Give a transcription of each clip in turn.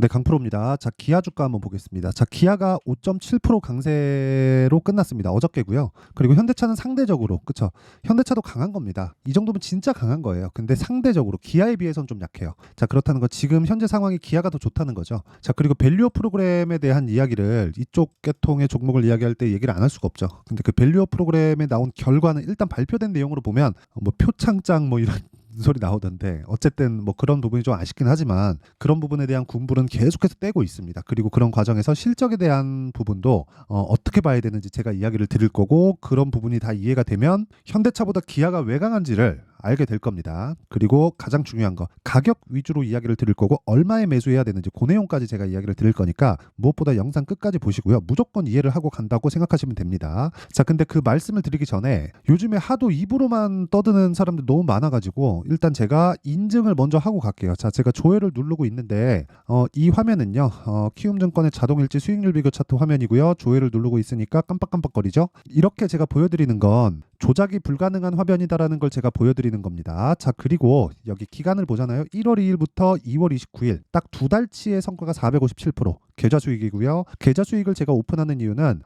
네, 강프로입니다. 자, 기아 주가 한번 보겠습니다. 자, 기아가 5.7% 강세로 끝났습니다. 어저께고요. 그리고 현대차는 상대적으로, 그쵸? 현대차도 강한 겁니다. 이 정도면 진짜 강한 거예요. 근데 상대적으로 기아에 비해서는 좀 약해요. 자, 그렇다는 거 지금 현재 상황이 기아가 더 좋다는 거죠. 자, 그리고 밸류어 프로그램에 대한 이야기를 이쪽 계통의 종목을 이야기할 때 얘기를 안 할 수가 없죠. 근데 그 밸류어 프로그램에 나온 결과는 일단 발표된 내용으로 보면 뭐 표창장 뭐 이런 소리 나오던데 어쨌든 뭐 그런 부분이 좀 아쉽긴 하지만 그런 부분에 대한 군부는 계속해서 떼고 있습니다. 그리고 그런 과정에서 실적에 대한 부분도 어떻게 봐야 되는지 제가 이야기를 드릴 거고 그런 부분이 다 이해가 되면 현대차보다 기아가 왜 강한지를 알게 될 겁니다. 그리고 가장 중요한 거 가격 위주로 이야기를 드릴 거고 얼마에 매수해야 되는지 그 내용까지 제가 이야기를 드릴 거니까 무엇보다 영상 끝까지 보시고요. 무조건 이해를 하고 간다고 생각하시면 됩니다. 자, 근데 그 말씀을 드리기 전에 요즘에 하도 입으로만 떠드는 사람들 너무 많아가지고 일단 제가 인증을 먼저 하고 갈게요. 자, 제가 조회를 누르고 있는데 이 화면은요. 키움증권의 자동일지 수익률 비교 차트 화면이고요. 조회를 누르고 있으니까 깜빡깜빡거리죠. 이렇게 제가 보여드리는 건 조작이 불가능한 화면이다라는 걸 제가 보여드리는 겁니다. 자, 그리고 여기 기간을 보잖아요. 1월 2일부터 2월 29일 딱 두 달치의 성과가 457%. 계좌 수익이고요. 계좌 수익을 제가 오픈하는 이유는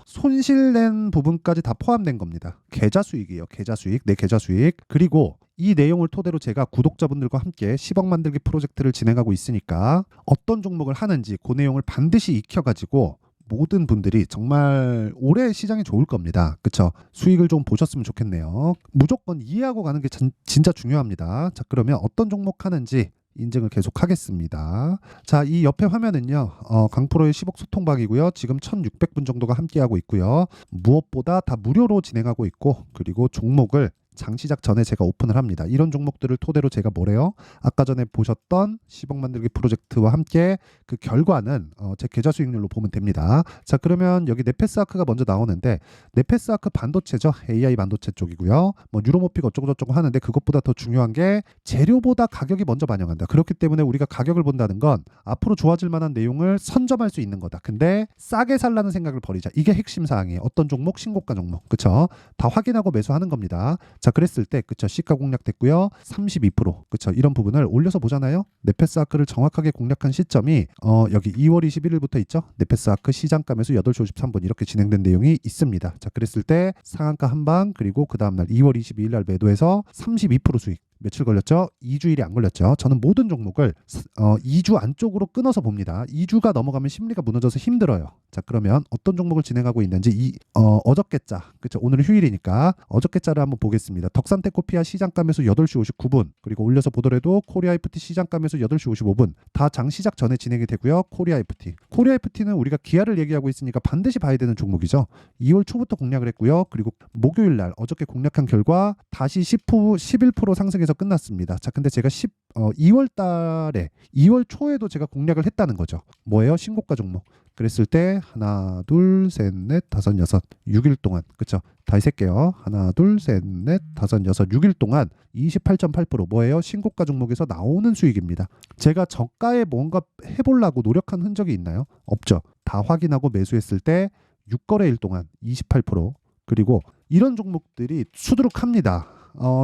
손실낸 부분까지 다 포함된 겁니다. 계좌 수익이에요. 계좌 수익. 내 계좌 수익. 그리고 이 내용을 토대로 제가 구독자분들과 함께 10억 만들기 프로젝트를 진행하고 있으니까 어떤 종목을 하는지 그 내용을 반드시 익혀가지고 모든 분들이 정말 올해 시장이 좋을 겁니다. 그쵸? 수익을 좀 보셨으면 좋겠네요. 무조건 이해하고 가는 게 진짜 중요합니다. 자, 그러면 어떤 종목 하는지 인증을 계속 하겠습니다. 자, 이 옆에 화면은요. 강프로의 10억 소통방이고요. 지금 1600분 정도가 함께하고 있고요. 무엇보다 다 무료로 진행하고 있고 그리고 종목을 장 시작 전에 제가 오픈을 합니다. 이런 종목들을 토대로 제가 뭐래요? 아까 전에 보셨던 10억 만들기 프로젝트와 함께 그 결과는 제 계좌 수익률로 보면 됩니다. 자, 그러면 여기 네페스아크가 먼저 나오는데 네페스아크 반도체죠. AI 반도체 쪽이고요. 뭐 유로모픽 어쩌고저쩌고 하는데 그것보다 더 중요한 게 재료보다 가격이 먼저 반영한다. 그렇기 때문에 우리가 가격을 본다는 건 앞으로 좋아질 만한 내용을 선점할 수 있는 거다. 근데 싸게 살라는 생각을 버리자. 이게 핵심 사항이에요. 어떤 종목? 신고가 종목. 그쵸? 다 확인하고 매수하는 겁니다. 자, 그랬을 때 그쵸? 시가 공략됐고요. 32% 그쵸? 이런 부분을 올려서 보잖아요. 네페스아크를 정확하게 공략한 시점이 여기 2월 21일부터 있죠. 네페스아크 시장가매수 8시 53분 이렇게 진행된 내용이 있습니다. 자, 그랬을 때 상한가 한방 그리고 그 다음날 2월 22일 날 매도해서 32% 수익. 며칠 걸렸죠? 2주일이 안 걸렸죠. 저는 모든 종목을 2주 안쪽으로 끊어서 봅니다. 2주가 넘어가면 심리가 무너져서 힘들어요. 자, 그러면 어떤 종목을 진행하고 있는지 어저께자, 그쵸? 오늘은 휴일이니까 어저께자를 한번 보겠습니다. 덕산테코피아 시장가 매수 8시 59분 그리고 올려서 보더라도 코리아 FT 시장가 매수 8시 55분 다 장 시작 전에 진행이 되고요. 코리아 FT는 우리가 기아를 얘기하고 있으니까 반드시 봐야 되는 종목이죠. 2월 초부터 공략을 했고요. 그리고 목요일 날 어저께 공략한 결과 다시 11% 상승해서 끝났습니다. 자, 근데 제가 2월 달에 2월 초에도 제가 공략을 했다는 거죠. 뭐예요? 신고가 종목. 그랬을 때 하나, 둘, 셋, 넷, 다섯, 여섯, 6일 동안 그쵸? 다시 셀게요. 하나, 둘, 셋, 넷, 다섯, 여섯, 6일 동안 28.8% 뭐예요? 신고가 종목에서 나오는 수익입니다. 제가 저가에 뭔가 해보려고 노력한 흔적이 있나요? 없죠. 다 확인하고 매수했을 때 6거래일 동안 28% 그리고 이런 종목들이 수두룩합니다.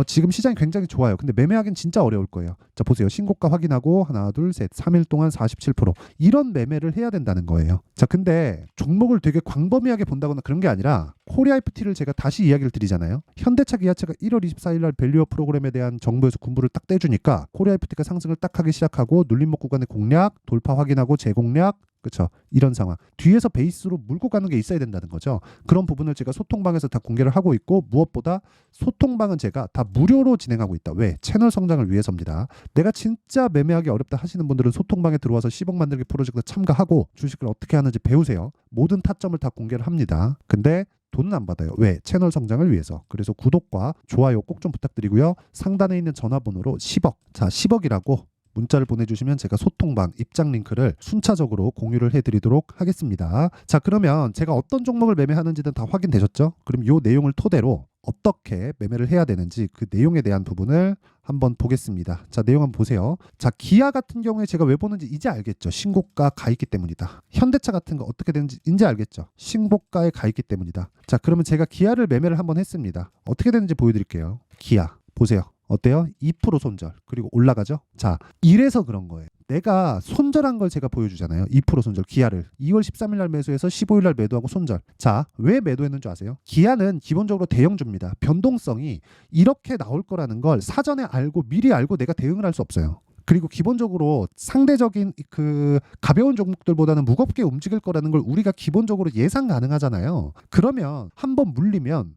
지금 시장이 굉장히 좋아요. 근데 매매하기는 진짜 어려울 거예요. 자, 보세요. 신고가 확인하고 하나, 둘, 셋, 3일 동안 47% 이런 매매를 해야 된다는 거예요. 자, 근데 종목을 되게 광범위하게 본다거나 그런 게 아니라 코리아 FT를 제가 다시 이야기를 드리잖아요. 현대차 기아차가 1월 24일 날 밸류어 프로그램에 대한 정부에서 군부를 딱 떼주니까 코리아 FT가 상승을 딱 하기 시작하고 눌림목 구간의 공략, 돌파 확인하고 재공략 그렇죠. 이런 상황. 뒤에서 베이스로 물고 가는 게 있어야 된다는 거죠. 그런 부분을 제가 소통방에서 다 공개를 하고 있고 무엇보다 소통방은 제가 다 무료로 진행하고 있다. 왜? 채널 성장을 위해서입니다. 내가 진짜 매매하기 어렵다 하시는 분들은 소통방에 들어와서 10억 만들기 프로젝트 참가하고 주식을 어떻게 하는지 배우세요. 모든 타점을 다 공개를 합니다. 근데 돈은 안 받아요. 왜? 채널 성장을 위해서. 그래서 구독과 좋아요 꼭 좀 부탁드리고요. 상단에 있는 전화번호로 10억. 자, 10억이라고 문자를 보내주시면 제가 소통방 입장 링크를 순차적으로 공유를 해드리도록 하겠습니다. 자, 그러면 제가 어떤 종목을 매매하는지는 다 확인되셨죠? 그럼 이 내용을 토대로 어떻게 매매를 해야 되는지 그 내용에 대한 부분을 한번 보겠습니다. 자, 내용 한번 보세요. 자, 기아 같은 경우에 제가 왜 보는지 이제 알겠죠. 신고가 가 있기 때문이다. 현대차 같은 거 어떻게 되는지 이제 알겠죠. 신고가에 가 있기 때문이다. 자, 그러면 제가 기아를 매매를 한번 했습니다. 어떻게 되는지 보여드릴게요. 기아 보세요. 어때요? 2% 손절. 그리고 올라가죠? 자, 이래서 그런 거예요. 내가 손절한 걸 제가 보여주잖아요. 2% 손절, 기아를. 2월 13일 날 매수해서 15일 날 매도하고 손절. 자, 왜 매도했는 줄 아세요? 기아는 기본적으로 대형주입니다. 변동성이 이렇게 나올 거라는 걸 사전에 알고 미리 알고 내가 대응을 할 수 없어요. 그리고 기본적으로 상대적인 그 가벼운 종목들보다는 무겁게 움직일 거라는 걸 우리가 기본적으로 예상 가능하잖아요. 그러면 한번 물리면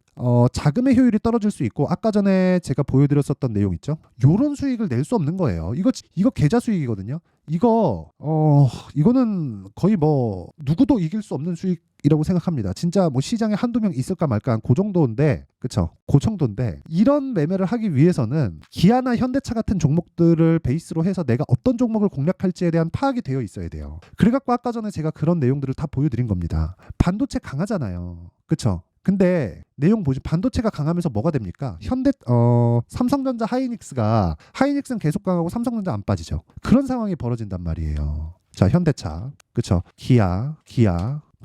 자금의 효율이 떨어질 수 있고 아까 전에 제가 보여드렸었던 내용 있죠. 요런 수익을 낼 수 없는 거예요. 이거 계좌 수익이거든요. 이거는 거의 뭐 누구도 이길 수 없는 수익이라고 생각합니다. 진짜 뭐 시장에 한두 명 있을까 말까 한 그 정도인데, 그쵸? 그 정도인데 이런 매매를 하기 위해서는 기아나 현대차 같은 종목들을 베이스로 해서 내가 어떤 종목을 공략할지에 대한 파악이 되어 있어야 돼요. 그래갖고 아까 전에 제가 그런 내용들을 다 보여드린 겁니다. 반도체 강하잖아요. 그쵸? 근데 내용 보시 반도체가 강하면서 뭐가 됩니까? 삼성전자 하이닉스는 계속 강하고 삼성전자 안 빠지죠. 그런 상황이 벌어진단 말이에요. 자, 현대차, 그쵸? 기아,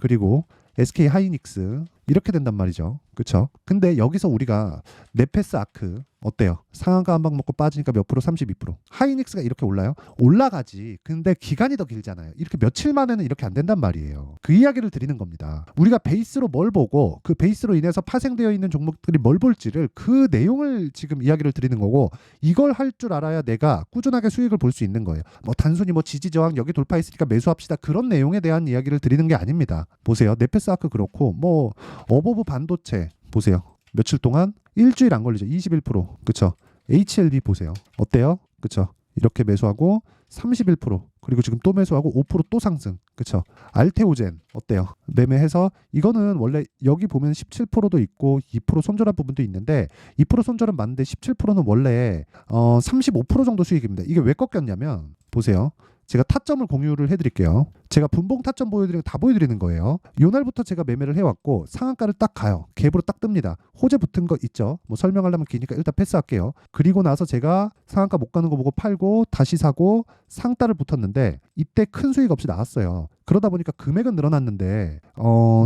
그리고 SK 하이닉스 이렇게 된단 말이죠. 그쵸? 근데 여기서 우리가 네페스 아크 어때요? 상한가 한 방 먹고 빠지니까 몇 프로? 32%. 하이닉스가 이렇게 올라요? 올라가지. 근데 기간이 더 길잖아요. 이렇게 며칠 만에는 이렇게 안 된단 말이에요. 그 이야기를 드리는 겁니다. 우리가 베이스로 뭘 보고 그 베이스로 인해서 파생되어 있는 종목들이 뭘 볼지를 그 내용을 지금 이야기를 드리는 거고 이걸 할 줄 알아야 내가 꾸준하게 수익을 볼 수 있는 거예요. 뭐 단순히 뭐 지지저항 여기 돌파했으니까 매수합시다. 그런 내용에 대한 이야기를 드리는 게 아닙니다. 보세요. 네페스 아크 그렇고 뭐 어버브 반도체 보세요. 며칠 동안 일주일 안 걸리죠. 21%. 그쵸? HLB 보세요. 어때요? 그쵸? 이렇게 매수하고 31%. 그리고 지금 또 매수하고 5%또 상승. 그쵸? 알테오젠 어때요? 매매해서 이거는 원래 여기 보면 17%도 있고 2% 손절한 부분도 있는데 2% 손절은 맞는데 17%는 원래 35% 정도 수익입니다. 이게 왜 꺾였냐면 보세요. 제가 타점을 공유를 해드릴게요. 제가 분봉 타점 다 보여드리는 거예요. 요 날부터 제가 매매를 해왔고 상한가를 딱 가요. 갭으로 딱 뜹니다. 호재 붙은 거 있죠. 뭐 설명하려면 기니까 일단 패스할게요. 그리고 나서 제가 상한가 못 가는 거 보고 팔고 다시 사고 상따를 붙었는데 이때 큰 수익 없이 나왔어요. 그러다 보니까 금액은 늘어났는데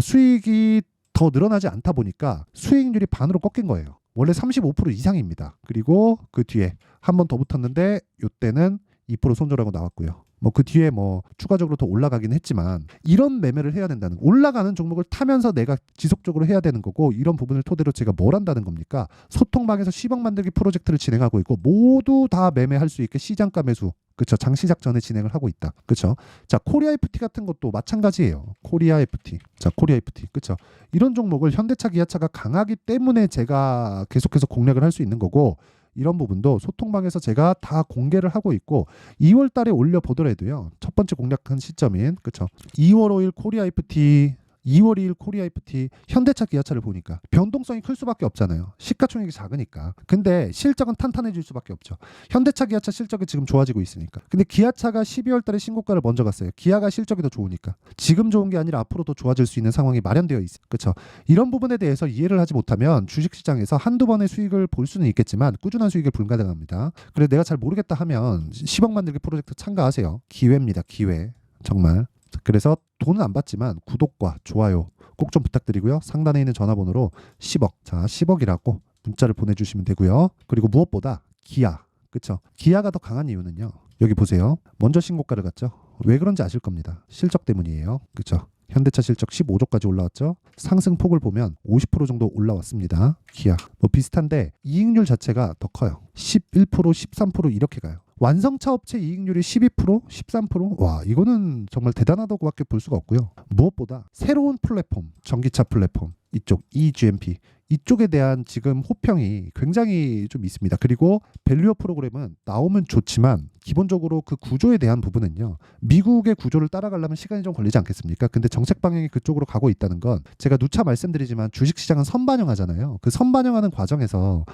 수익이 더 늘어나지 않다 보니까 수익률이 반으로 꺾인 거예요. 원래 35% 이상입니다. 그리고 그 뒤에 한 번 더 붙었는데 이때는 2% 손절하고 나왔고요. 뭐 그 뒤에 뭐 추가적으로 더 올라가긴 했지만 이런 매매를 해야 된다는 거. 올라가는 종목을 타면서 내가 지속적으로 해야 되는 거고 이런 부분을 토대로 제가 뭘 한다는 겁니까? 소통방에서 10억 만들기 프로젝트를 진행하고 있고 모두 다 매매할 수 있게 시장가 매수 그쵸? 장시작 전에 진행을 하고 있다. 그쵸? 자, 코리아 FT 같은 것도 마찬가지예요. 코리아 FT. 자, 코리아 FT. 그쵸? 이런 종목을 현대차, 기아차가 강하기 때문에 제가 계속해서 공략을 할 수 있는 거고 이런 부분도 소통방에서 제가 다 공개를 하고 있고 2월 달에 올려보더라도요. 첫 번째 공략한 시점인 그쵸? 2월 5일 코리아 FT 2월 2일 코리아 FT 현대차 기아차를 보니까 변동성이 클 수밖에 없잖아요. 시가총액이 작으니까. 근데 실적은 탄탄해질 수밖에 없죠. 현대차 기아차 실적이 지금 좋아지고 있으니까. 근데 기아차가 12월 달에 신고가를 먼저 갔어요. 기아가 실적이 더 좋으니까. 지금 좋은 게 아니라 앞으로 더 좋아질 수 있는 상황이 마련되어 있어요. 그렇죠? 이런 부분에 대해서 이해를 하지 못하면 주식시장에서 한두 번의 수익을 볼 수는 있겠지만 꾸준한 수익이 불가능합니다. 그래 내가 잘 모르겠다 하면 10억 만들기 프로젝트 참가하세요. 기회입니다. 기회. 정말. 그래서 돈은 안 받지만 구독과 좋아요 꼭 좀 부탁드리고요. 상단에 있는 전화번호로 10억, 자 10억이라고 문자를 보내주시면 되고요. 그리고 무엇보다 기아, 그쵸? 기아가 더 강한 이유는요. 여기 보세요. 먼저 신고가를 갔죠. 왜 그런지 아실 겁니다. 실적 때문이에요. 그쵸? 현대차 실적 15조까지 올라왔죠. 상승폭을 보면 50% 정도 올라왔습니다. 기아 뭐 비슷한데 이익률 자체가 더 커요. 11%, 13% 이렇게 가요. 완성차 업체 이익률이 12%, 13%? 와, 이거는 정말 대단하다고밖에 볼 수가 없고요. 무엇보다 새로운 플랫폼, 전기차 플랫폼, 이쪽 eGMP 이쪽에 대한 지금 호평이 굉장히 좀 있습니다. 그리고 밸류어 프로그램은 나오면 좋지만 기본적으로 그 구조에 대한 부분은요. 미국의 구조를 따라가려면 시간이 좀 걸리지 않겠습니까? 근데 정책 방향이 그쪽으로 가고 있다는 건 제가 누차 말씀드리지만 주식시장은 선반영하잖아요. 그 선반영하는 과정에서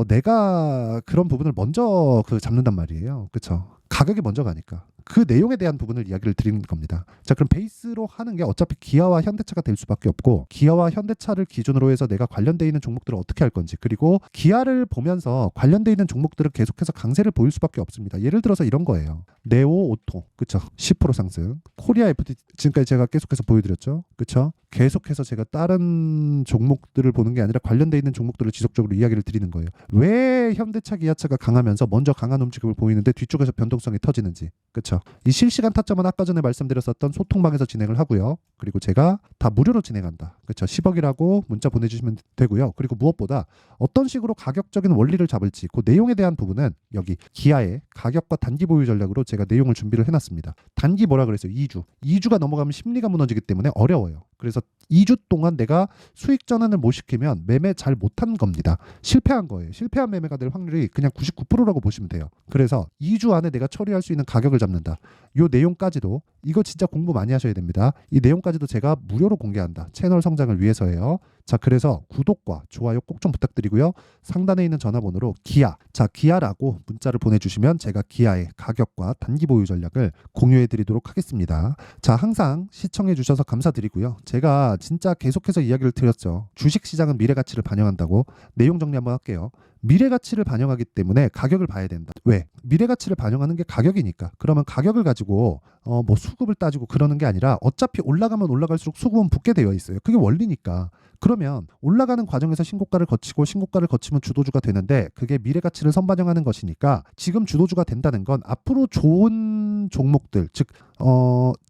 내가 그런 부분을 먼저 잡는단 말이에요. 그렇죠? 가격이 먼저 가니까. 그 내용에 대한 부분을 이야기를 드리는 겁니다. 자, 그럼 베이스로 하는 게 어차피 기아와 현대차가 될 수밖에 없고, 기아와 현대차를 기준으로 해서 내가 관련돼 있는 종목들을 어떻게 할 건지, 그리고 기아를 보면서 관련돼 있는 종목들을 계속해서 강세를 보일 수밖에 없습니다. 예를 들어서 이런 거예요. 네오 오토, 그쵸? 10% 상승. 코리아 FT, 지금까지 제가 계속해서 보여드렸죠, 그쵸? 계속해서 제가 다른 종목들을 보는 게 아니라 관련돼 있는 종목들을 지속적으로 이야기를 드리는 거예요. 왜 현대차, 기아차가 강하면서 먼저 강한 움직임을 보이는데 뒤쪽에서 변동성이 터지는지, 그쵸? 이 실시간 타점은 아까 전에 말씀드렸었던 소통방에서 진행을 하고요. 그리고 제가 다 무료로 진행한다, 그쵸? 10억이라고 문자 보내주시면 되고요. 그리고 무엇보다 어떤 식으로 가격적인 원리를 잡을지, 그 내용에 대한 부분은 여기 기아의 가격과 단기 보유 전략으로 제가 내용을 준비를 해놨습니다. 단기 뭐라 그랬어요? 2주가 넘어가면 심리가 무너지기 때문에 어려워요. 그래서 2주 동안 내가 수익 전환을 못 시키면 매매 잘 못한 겁니다. 실패한 거예요. 실패한 매매가 될 확률이 그냥 99%라고 보시면 돼요. 그래서 2주 안에 내가 처리할 수 있는 가격을 잡는다. 이 내용까지도, 이거 진짜 공부 많이 하셔야 됩니다. 이 내용까지도 제가 무료로 공개한다. 채널 성장을 위해서예요. 자, 그래서 구독과 좋아요 꼭 좀 부탁드리고요. 상단에 있는 전화번호로 기아, 자, 기아라고 문자를 보내주시면 제가 기아의 가격과 단기 보유 전략을 공유해 드리도록 하겠습니다. 자, 항상 시청해 주셔서 감사드리고요. 제가 진짜 계속해서 이야기를 드렸죠. 주식시장은 미래가치를 반영한다고. 내용 정리 한번 할게요. 미래가치를 반영하기 때문에 가격을 봐야 된다. 왜? 미래가치를 반영하는 게 가격이니까. 그러면 가격을 가지고 뭐 수급을 따지고 그러는 게 아니라 어차피 올라가면 올라갈수록 수급은 붙게 되어 있어요. 그게 원리니까. 그러면 올라가는 과정에서 신고가를 거치고 신고가를 거치면 주도주가 되는데, 그게 미래가치를 선반영하는 것이니까 지금 주도주가 된다는 건 앞으로 좋은 종목들, 즉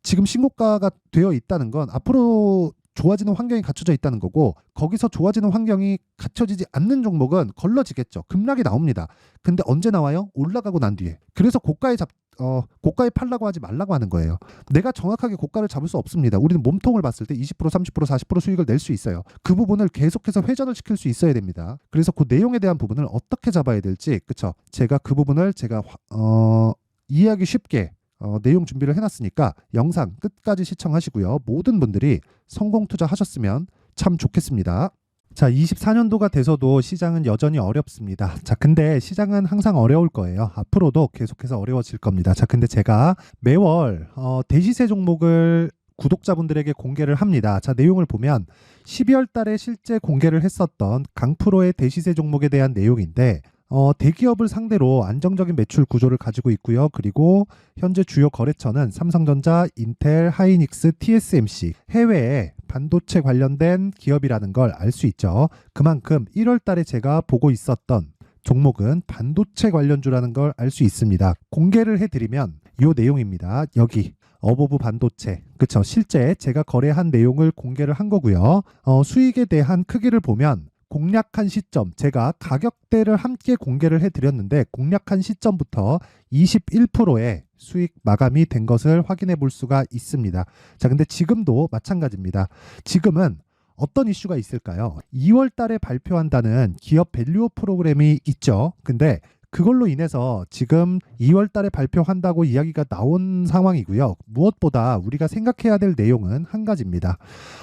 지금 신고가가 되어 있다는 건 앞으로 좋아지는 환경이 갖춰져 있다는 거고, 거기서 좋아지는 환경이 갖춰지지 않는 종목은 걸러지겠죠. 급락이 나옵니다. 근데 언제 나와요? 올라가고 난 뒤에. 그래서 고가에 팔라고 하지 말라고 하는 거예요. 내가 정확하게 고가를 잡을 수 없습니다. 우리는 몸통을 봤을 때 20%, 30%, 40% 수익을 낼 수 있어요. 그 부분을 계속해서 회전을 시킬 수 있어야 됩니다. 그래서 그 내용에 대한 부분을 어떻게 잡아야 될지, 그쵸? 제가 그 부분을 이해하기 쉽게 내용 준비를 해놨으니까 영상 끝까지 시청하시고요. 모든 분들이 성공 투자하셨으면 참 좋겠습니다. 자, 24년도가 돼서도 시장은 여전히 어렵습니다. 자, 근데 시장은 항상 어려울 거예요. 앞으로도 계속해서 어려워질 겁니다. 자, 근데 제가 매월 대시세 종목을 구독자분들에게 공개를 합니다. 자, 내용을 보면 12월 달에 실제 공개를 했었던 강프로의 대시세 종목에 대한 내용인데, 대기업을 상대로 안정적인 매출 구조를 가지고 있고요. 그리고 현재 주요 거래처는 삼성전자, 인텔, 하이닉스, TSMC, 해외에 반도체 관련된 기업이라는 걸 알 수 있죠. 그만큼 1월 달에 제가 보고 있었던 종목은 반도체 관련주라는 걸 알 수 있습니다. 공개를 해드리면 이 내용입니다. 여기 어보브 반도체, 그쵸? 실제 제가 거래한 내용을 공개를 한 거고요. 수익에 대한 크기를 보면 공략한 시점, 제가 가격대를 함께 공개를 해드렸는데 공략한 시점부터 21%의 수익 마감이 된 것을 확인해 볼 수가 있습니다. 자, 근데 지금도 마찬가지입니다. 지금은 어떤 이슈가 있을까요? 2월 달에 발표한다는 기업 밸류업 프로그램이 있죠. 근데 그걸로 인해서 지금 2월 달에 발표한다고 이야기가 나온 상황이고요. 무엇보다 우리가 생각해야 될 내용은 한 가지입니다.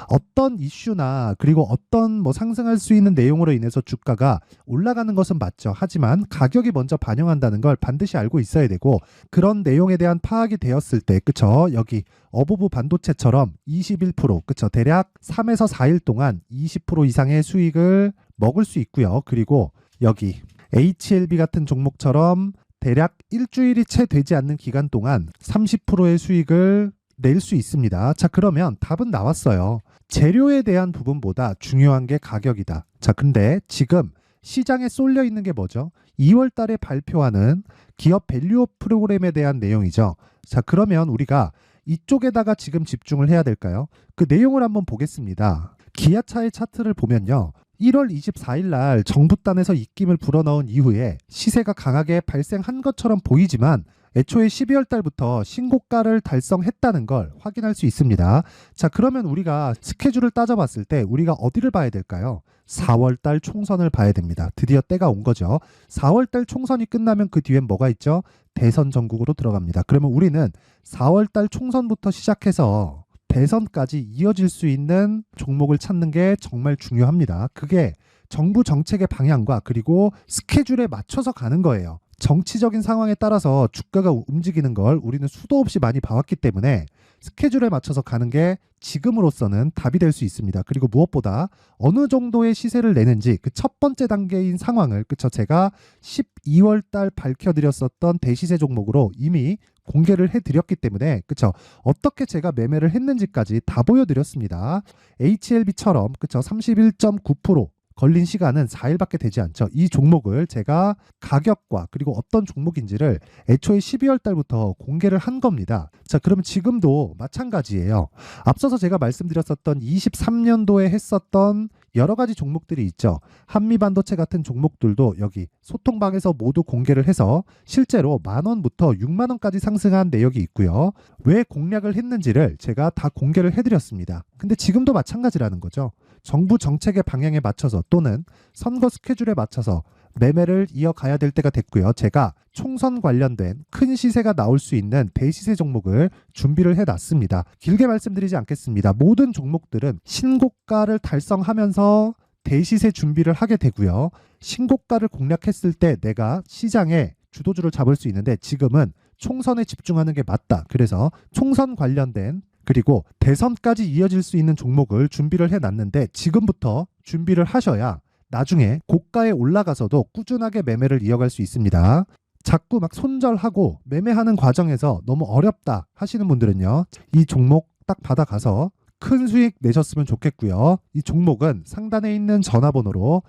어떤 이슈나 그리고 어떤 상승할 수 있는 내용으로 인해서 주가가 올라가는 것은 맞죠. 하지만 가격이 먼저 반영한다는 걸 반드시 알고 있어야 되고, 그런 내용에 대한 파악이 되었을 때, 그쵸? 여기 어보브 반도체처럼 21%, 그쵸? 대략 3에서 4일 동안 20% 이상의 수익을 먹을 수 있고요. 그리고 여기 HLB 같은 종목처럼 대략 일주일이 채 되지 않는 기간 동안 30%의 수익을 낼 수 있습니다. 자, 그러면 답은 나왔어요. 재료에 대한 부분보다 중요한 게 가격이다. 자, 근데 지금 시장에 쏠려 있는 게 뭐죠? 2월 달에 발표하는 기업 밸류업 프로그램에 대한 내용이죠. 자, 그러면 우리가 이쪽에다가 지금 집중을 해야 될까요? 그 내용을 한번 보겠습니다. 기아차의 차트를 보면요. 1월 24일 날 정부단에서 입김을 불어넣은 이후에 시세가 강하게 발생한 것처럼 보이지만 애초에 12월 달부터 신고가를 달성했다는 걸 확인할 수 있습니다. 자, 그러면 우리가 스케줄을 따져봤을 때 우리가 어디를 봐야 될까요? 4월 달 총선을 봐야 됩니다. 드디어 때가 온 거죠. 4월 달 총선이 끝나면 그 뒤엔 뭐가 있죠? 대선 전국으로 들어갑니다. 그러면 우리는 4월 달 총선부터 시작해서 대선까지 이어질 수 있는 종목을 찾는 게 정말 중요합니다. 그게 정부 정책의 방향과 그리고 스케줄에 맞춰서 가는 거예요. 정치적인 상황에 따라서 주가가 움직이는 걸 우리는 수도 없이 많이 봐왔기 때문에 스케줄에 맞춰서 가는 게 지금으로서는 답이 될 수 있습니다. 그리고 무엇보다 어느 정도의 시세를 내는지 그 첫 번째 단계인 상황을 그쵸 제가 12월 달 밝혀드렸었던 대시세 종목으로 이미 공개를 해드렸기 때문에 그쵸 어떻게 제가 매매를 했는지까지 다 보여드렸습니다. HLB처럼 그쵸 31.9% 걸린 시간은 4일밖에 되지 않죠. 이 종목을 제가 가격과 그리고 어떤 종목인지를 애초에 12월 달부터 공개를 한 겁니다. 자, 그러면 지금도 마찬가지예요. 앞서서 제가 말씀드렸었던 23년도에 했었던 여러 가지 종목들이 있죠. 한미반도체 같은 종목들도 여기 소통방에서 모두 공개를 해서 실제로 10,000원부터 60,000원까지 상승한 내역이 있고요. 왜 공략을 했는지를 제가 다 공개를 해드렸습니다. 근데 지금도 마찬가지라는 거죠. 정부 정책의 방향에 맞춰서 또는 선거 스케줄에 맞춰서 매매를 이어가야 될 때가 됐고요. 제가 총선 관련된 큰 시세가 나올 수 있는 대시세 종목을 준비를 해놨습니다. 길게 말씀드리지 않겠습니다. 모든 종목들은 신고가를 달성하면서 대시세 준비를 하게 되고요. 신고가를 공략했을 때 내가 시장에 주도주를 잡을 수 있는데 지금은 총선에 집중하는 게 맞다. 그래서 총선 관련된 그리고 대선까지 이어질 수 있는 종목을 준비를 해놨는데 지금부터 준비를 하셔야 나중에 고가에 올라가서도 꾸준하게 매매를 이어갈 수 있습니다. 자꾸 막 손절하고 매매하는 과정에서 너무 어렵다 하시는 분들은요. 이 종목 딱 받아가서 큰 수익 내셨으면 좋겠고요. 이 종목은 상단에 있는 전화번호로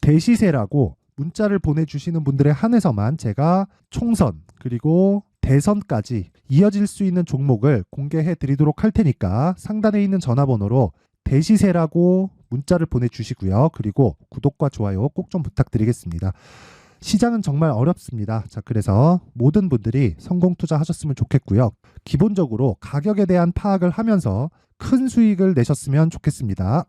대시세라고 문자를 보내주시는 분들에 한해서만 제가 총선 그리고 대선까지 이어질 수 있는 종목을 공개해 드리도록 할 테니까 상단에 있는 전화번호로 대시세라고 문자를 보내주시고요. 그리고 구독과 좋아요 꼭 좀 부탁드리겠습니다. 시장은 정말 어렵습니다. 자, 그래서 모든 분들이 성공 투자하셨으면 좋겠고요. 기본적으로 가격에 대한 파악을 하면서 큰 수익을 내셨으면 좋겠습니다.